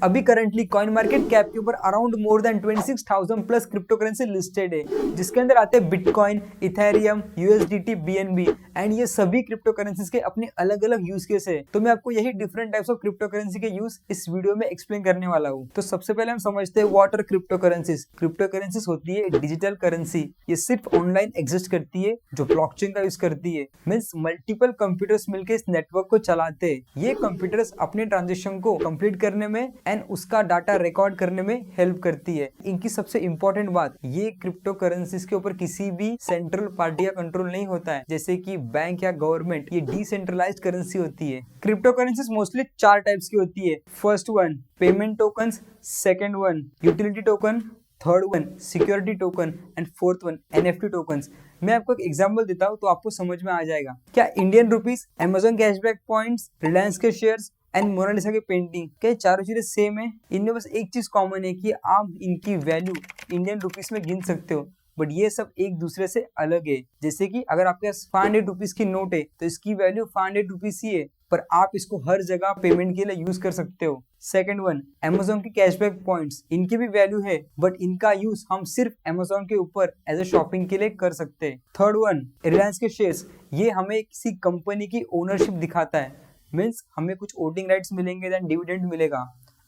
अभी currently coin market cap के ऊपर around more than 26,000 plus crypto currency listed है, जिसके अंदर आते हैं bitcoin, Ethereum, USDT, BNB and ये सभी क्रिप्टो करेंसीज के अपने अलग अलग यूज केस है। तो मैं आपको यही different types of crypto currency के यूज इस वीडियो में एक्सप्लेन करने वाला हूँ। तो सबसे पहले हम समझते हैं what are crypto currencies. Crypto currencies होती है डिजिटल करेंसी, ये सिर्फ ऑनलाइन एग्जिस्ट करती है, जो ब्लॉकचेन का यूज करती है। मींस मल्टीपल कंप्यूटर्स मिलकर इस नेटवर्क को चलाते हैं। ये कंप्यूटर्स अपने ट्रांजेक्शन को कंप्लीट करने में एंड उसका डाटा रिकॉर्ड करने में हेल्प करती है। इनकी सबसे इंपॉर्टेंट बात, ये क्रिप्टो करेंसीज के ऊपर किसी भी सेंट्रल पार्टी का कंट्रोल नहीं होता है, जैसे कि बैंक या गवर्नमेंट। ये डिसेंट्रलाइज्ड करेंसी होती है। क्रिप्टो करेंसीज मोस्टली 4 टाइप्स की होती है। First one payment tokens, second one utility token, third one security token and fourth one NFT tokens. मैं आपको एक एग्जांपल देता हूँ तो आपको समझ में आ जाएगा। क्या Indian rupees, Amazon cashback points, Reliance के शेयर्स एंड मोनालिसा की पेंटिंग, क्या चारों चीजें सेम है? इनमें बस एक चीज कॉमन है कि आप इनकी वैल्यू इंडियन रुपीस में गिन सकते हो, बट ये सब एक दूसरे से अलग है। जैसे कि अगर आपके पास 500 रुपीज की नोट है तो इसकी वैल्यू 500 रुपीज ही है, पर आप इसको हर जगह पेमेंट के लिए यूज कर सकते हो। सेकंड वन अमेजोन की कैशबैक पॉइंट्स, इनकी भी वैल्यू है, बट इनका यूज हम सिर्फ अमेजोन के ऊपर एज ए शॉपिंग के लिए कर सकते हैं। थर्ड वन रिलायंस के शेयर्स, ये हमें किसी कंपनी की ओनरशिप दिखाता है, मीन्स हमें कुछ वोटिंग राइट्स मिलेंगे, देन डिविडेंड मिलेगा।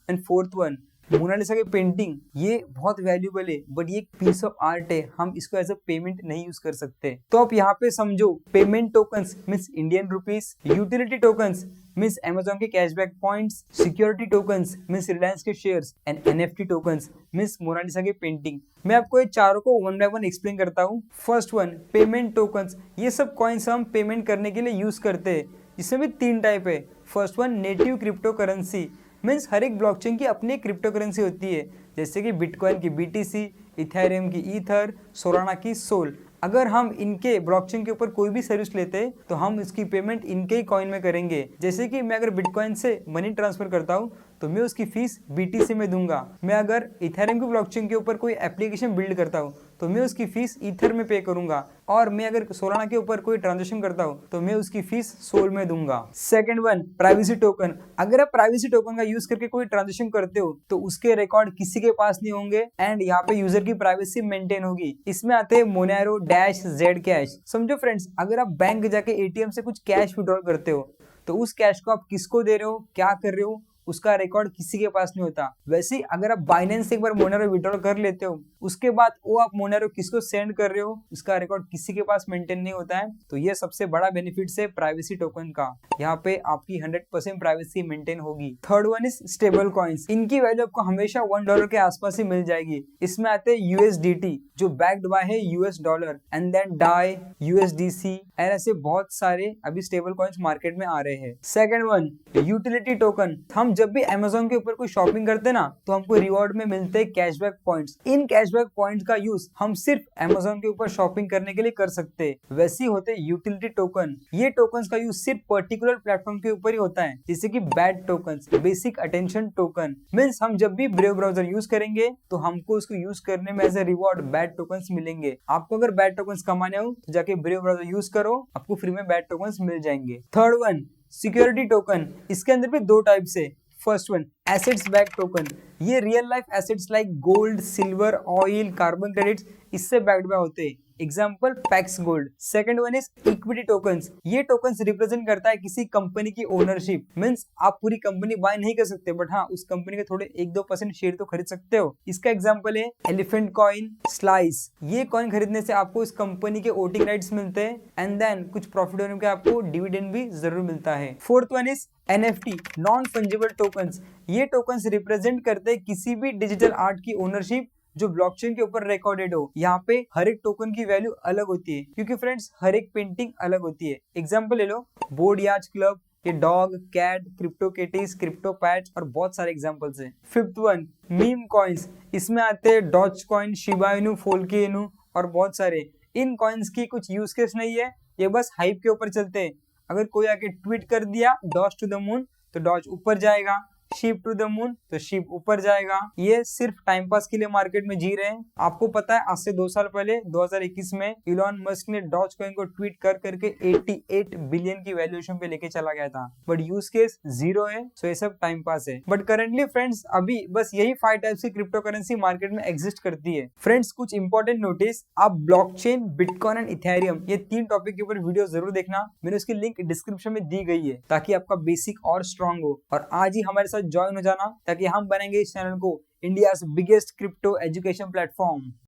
एंड फोर्थ वन मोनालिसा की पेंटिंग, ये बहुत वैल्यूबल है, बट ये एक पीस ऑफ आर्ट है, हम इसको एज अ पेमेंट नहीं यूज कर सकते। तो आप यहाँ पे समझो, payment tokens means Indian rupees, utility tokens means Amazon के cashback points, security tokens means Reliance के shares and NFT tokens means Mona Lisa की पेंटिंग। मैं आपको ये चारों को वन बाय वन एक्सप्लेन करता हूँ। फर्स्ट वन पेमेंट टोकन्स, ये सब कॉइन्स हम पेमेंट करने के लिए यूज करते हैं। इसमें भी 3 टाइप है। First one native cryptocurrency, means हर एक ब्लॉकचेन की अपनी क्रिप्टो करेंसी होती है, जैसे कि बिटकॉइन की बीटीसी, इथेरियम की ईथर, सोलाना की सोल। अगर हम इनके ब्लॉकचेन के ऊपर कोई भी सर्विस लेते हैं तो हम इसकी पेमेंट इनके ही कॉइन में करेंगे। जैसे कि मैं अगर बिटकॉइन से मनी ट्रांसफर करता हूँ तो मैं उसकी फीस बीटीसी में दूंगा। मैं अगर इथेरियम की ब्लॉकचेन के ऊपर कोई एप्लीकेशन बिल्ड करता हूँ तो मैं उसकी फीस ईथर में पे करूंगा, और मैं अगर सोलाना के ऊपर कोई ट्रांजेक्शन करता हूँ तो मैं उसकी फीस सोल में दूंगा। सेकंड वन प्राइवेसी टोकन, अगर आप प्राइवेसी टोकन का यूज करके कोई ट्रांजेक्शन करते हो तो उसके रिकॉर्ड किसी के पास नहीं होंगे एंड यहाँ पे यूजर की प्राइवेसी मेंटेन होगी। इसमें आते हैं मोनेरो, डैश, जेड कैश। समझो फ्रेंड्स, अगर आप बैंक जाके एटीएम से कुछ कैश विड्रॉल करते हो तो उस कैश को आप किसको दे रहे हो, क्या कर रहे हो, उसका रिकॉर्ड किसी के पास नहीं होता। वैसे ही अगर आप बाइनेंस से एक बार मोनेरो विड्रॉल कर लेते हो, उसके बाद वो आप मोनेरो किसको सेंड कर रहे हो, उसका रिकॉर्ड किसी के पास मेंटेन नहीं होता है। तो ये सबसे बड़ा बेनिफिट है प्राइवेसी टोकन का, यहाँ पे आपकी 100% प्राइवेसी मेंटेन होगी। Third one is stable coins, इनकी वैल्यू आपको हमेशा $1 के आसपास ही मिल जाएगी। इसमें आते हैं यूएसडीटी जो बैक्ड बाय है US dollar, and then Dai, USDC and ऐसे बहुत सारे अभी स्टेबल कॉइन्स मार्केट में आ रहे हैं। सेकंड वन यूटिलिटी टोकन, हम जब भी अमेजोन के ऊपर कोई शॉपिंग करते हैं ना तो हमको रिवॉर्ड में मिलते हैं कैशबैक पॉइंट्स। इन कैशबैक पॉइंट्स का यूज हम सिर्फ अमेजोन के ऊपर शॉपिंग करने के लिए कर सकते हैं। वैसे ही होते यूटिलिटी टोकन, ये टोकन्स का यूज सिर्फ पर्टिकुलर प्लेटफॉर्म के ऊपर ही होता है, जैसे कि bad tokens, basic attention token. Means हम जब भी ब्रेव ब्राउजर यूज करेंगे तो हमको उसको यूज करने में as a reward bad tokens मिलेंगे। आपको अगर बैड टोकन्स कमाने हो तो जाके ब्रेव ब्राउजर यूज करो, आपको फ्री में बैड टोकन्स मिल जाएंगे। थर्ड वन सिक्योरिटी टोकन, इसके अंदर भी 2 टाइप से। First one assets back token, ये real life assets like gold, silver, oil, carbon credits इससे बैक्ड बाय होते हैं, example Pax gold. Second one is equity tokens, ये टोकन्स रिप्रेजेंट करता है किसी कंपनी की ओनरशिप। मींस आप पूरी कंपनी बाय नहीं कर सकते, बट हाँ उस कंपनी के थोड़े 1-2% शेयर तो खरीद सकते हो। इसका एग्जांपल है एलिफेंट कॉइन, स्लाइस। ये कॉइन खरीदने से आपको इस कंपनी के वोटिंग राइट्स मिलते हैं एंड देन कुछ प्रॉफिट होने के आपको डिविडेंड भी जरूर मिलता है। Fourth one is NFT non fungible tokens, ये टोकन्स रिप्रेजेंट करते हैं किसी भी डिजिटल आर्ट की ओनरशिप जो ब्लॉकचेन के ऊपर रिकॉर्डेड हो। यहाँ पे हर एक टोकन की वैल्यू अलग होती है, क्योंकि फ्रेंड्स हर एक पेंटिंग अलग होती है। एग्जांपल ले लो बोर्ड याच क्लब, ये dog, cat, crypto kitties, crypto पैच और बहुत सारे एग्जांपल्स हैं। फिफ्थ वन मीम कॉइन्स, इसमें आते हैं doge coin, Shiba Inu, folky इनू और बहुत सारे। इन कॉइन्स की कुछ यूज केस नहीं है, ये बस हाइप के ऊपर चलते हैं। अगर कोई आके ट्वीट कर दिया डॉज टू द मून तो डॉज ऊपर जाएगा, शिप टू द मून, तो शिप ऊपर जाएगा। ये सिर्फ टाइम पास के लिए मार्केट में जी रहे हैं। आपको पता है आज से 2 साल पहले 2021 में इलॉन मस्क ने डॉज कॉइन को ट्वीट कर करके 88 बिलियन की वैल्यूएशन पे लेके चला गया था, बट यूज केस जीरो है। सो ये सब टाइम पास है। बट करेंटली फ्रेंड्स अभी बस यही 5 टाइप्स की क्रिप्टो करेंसी मार्केट में एग्जिस्ट करती है। फ्रेंड्स कुछ इंपॉर्टेंट नोटिस, आप ब्लॉकचेन, बिटकॉइन एंड इथेरियम ये 3 टॉपिक के ऊपर वीडियो जरूर देखना। मैंने उसकी लिंक डिस्क्रिप्शन में दी गई है ताकि आपका बेसिक और स्ट्रांग हो। और आज ही हमारे साथ ज्वाइन हो जाना ताकि हम बनेंगे इस चैनल को India biggest crypto education platform.